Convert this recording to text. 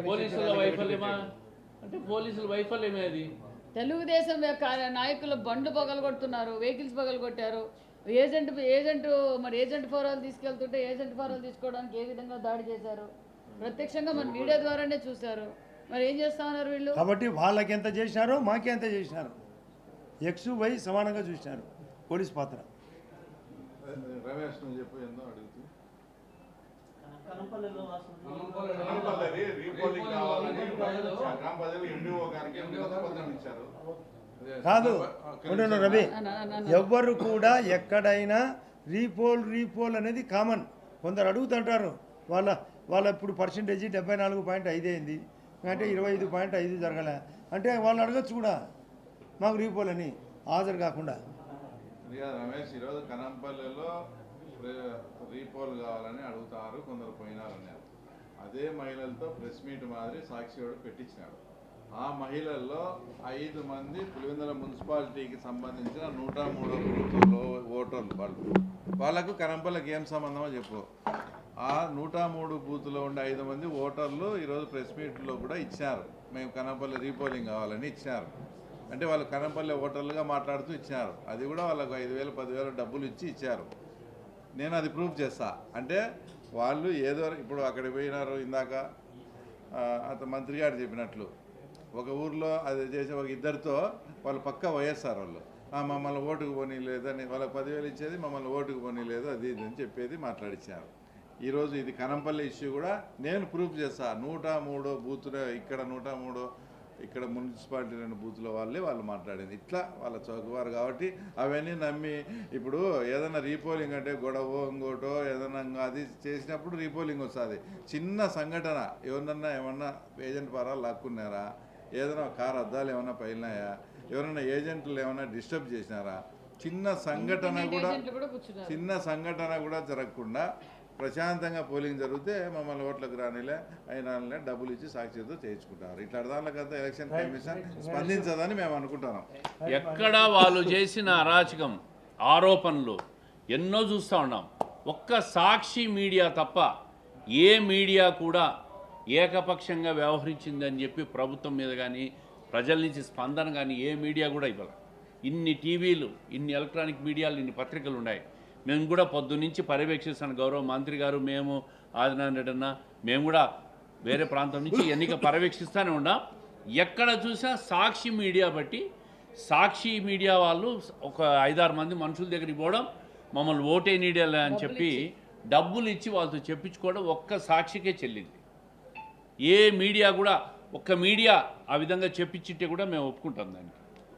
పోలీసుల వైఫల్యమా అంటే పోలీసుల వైఫల్యమే అది. తెలుగుదేశం నాయకులు బండ్లు పగలగొడుతున్నారు, వెహికల్స్ పగలగొట్టారు. ఏజెంట్ మరి ఏజెంట్ ఫోరాలు తీసుకెళ్తుంటే ఏజెంట్ ఫోరాలు తీసుకోవడానికి ఏ విధంగా దాడి చేశారు ప్రత్యక్షంగా మన మీడియా ద్వారానే చూశారు. మరి ఏం చేస్తా ఉన్నారు వీళ్ళు? కాబట్టి వాళ్ళకి ఎంత చేసినారో మాకే ఎంత చేసినారు. ఎక్స్ వై సమానంగా చూసినారు పోలీస్ పాత్ర. రమేష్ నువ్వు చెప్పు ఏందో అడుగుతూ కాదు రవి, ఎవ్వరు కూడా ఎక్కడైనా రీపోల్ అనేది కామన్. కొందరు అడుగుతుంటారు వాళ్ళ ఇప్పుడు పర్సెంటేజ్ 74.5 అయింది అంటే 25.5 జరగలే అంటే వాళ్ళు అడగచ్చు కూడా మాకు రీపోల్ అని హాజరు కాకుండా. రమేష్ ఈరోజు కనంపల్లిలో రీపోల్ కావాలని అడుగుతారు, కొందరు పోయినారన్నారు. అదే మహిళలతో ప్రెస్ మీట్ మాదిరి సాక్షివాడు పెట్టించినాడు. ఆ మహిళల్లో 5 మంది పులివెందుల మున్సిపాలిటీకి సంబంధించిన 103 బూతుల్లో ఓటర్లు. వాళ్ళకు కనంపల్లికి ఏం సంబంధమో చెప్పు. ఆ 103 బూత్లో ఉండే 5 మంది ఓటర్లు ఈరోజు ప్రెస్ మీట్లో కూడా ఇచ్చినారు, మేము కనంపల్లి రీపోలింగ్ కావాలని ఇచ్చినారు. అంటే వాళ్ళు కనంపల్లి ఓటర్లుగా మాట్లాడుతూ ఇచ్చినారు. అది కూడా వాళ్ళకు 5,000 10,000 డబ్బులు ఇచ్చి ఇచ్చారు. నేను అది ప్రూఫ్ చేస్తా. అంటే వాళ్ళు ఏదో ఇప్పుడు అక్కడికి పోయినారు. ఇందాక మంత్రి గారు చెప్పినట్లు ఒక ఊర్లో అది చేసే ఒక ఇద్దరితో వాళ్ళు పక్క వైఎస్ఆర్ వాళ్ళు మమ్మల్ని ఓటుకు పోనీ లేదని, వాళ్ళకి 10,000 ఇచ్చేది మమ్మల్ని ఓటుకు పోనీ లేదు అది ఇది అని చెప్పేది మాట్లాడించారు. ఈరోజు ఇది కనంపల్లి ఇష్యూ కూడా నేను ప్రూఫ్ చేస్తా. 103 బూతులు ఇక్కడ 103 ఇక్కడ మున్సిపాలిటీ 2 బూతుల వాళ్ళు మాట్లాడింది. ఇట్లా వాళ్ళ చౌకవారు కాబట్టి అవన్నీ నమ్మి ఇప్పుడు ఏదైనా రీపోలింగ్ అంటే గొడవ ఇంకోటో ఏదైనా అది చేసినప్పుడు రీపోలింగ్ వస్తుంది. చిన్న సంఘటన ఎవరన్నా ఏమన్నా ఏజెంట్ పరాలు లాక్కున్నారా, ఏదైనా కారు అద్దాలు ఏమన్నా పైలినాయా, ఎవరైనా ఏజెంట్లు ఏమైనా డిస్టర్బ్ చేసినారా, చిన్న సంఘటన కూడా జరగకుండా ప్రశాంతంగా పోలింగ్ జరిగితే మమ్మల్ని ఓట్లకు రానిలే అయినా డబ్బులు ఇచ్చి సాక్షితో చేయించుకుంటారు. ఇట్లా దానికంతా ఎలక్షన్ కమిషన్ స్పందించదని మేము అనుకుంటున్నాం. ఎక్కడ వాళ్ళు చేసిన అరాచకం ఆరోపణలు ఎన్నో చూస్తూ ఉన్నాం. ఒక్క సాక్షి మీడియా తప్ప ఏ మీడియా కూడా ఏకపక్షంగా వ్యవహరించిందని చెప్పి ప్రభుత్వం మీద కానీ ప్రజల నుంచి స్పందన కానీ ఏ మీడియా కూడా ఇవ్వాలి. ఇన్ని టీవీలు, ఇన్ని ఎలక్ట్రానిక్ మీడియాలు, ఇన్ని పత్రికలు ఉన్నాయి. మేము కూడా పొద్దున్నుంచి పర్యవేక్షిస్తాను. గౌరవ మంత్రి గారు, మేము ఆదినారాయణ రెడ్డి అన్న, మేము కూడా వేరే ప్రాంతం నుంచి ఎన్నిక పర్యవేక్షిస్తూనే ఉన్నాం. ఎక్కడ చూసినా సాక్షి మీడియా బట్టి సాక్షి మీడియా వాళ్ళు ఒక 5-6 మంది మనుషుల దగ్గరికి పోవడం, మమ్మల్ని ఓటే నీడియాలే అని చెప్పి డబ్బులు ఇచ్చి వాళ్ళతో చెప్పించుకోవడం ఒక్క సాక్షికే చెల్లింది. ఏ మీడియా కూడా ఒక్క మీడియా ఆ విధంగా చెప్పించింటే కూడా మేము ఒప్పుకుంటాం దానికి.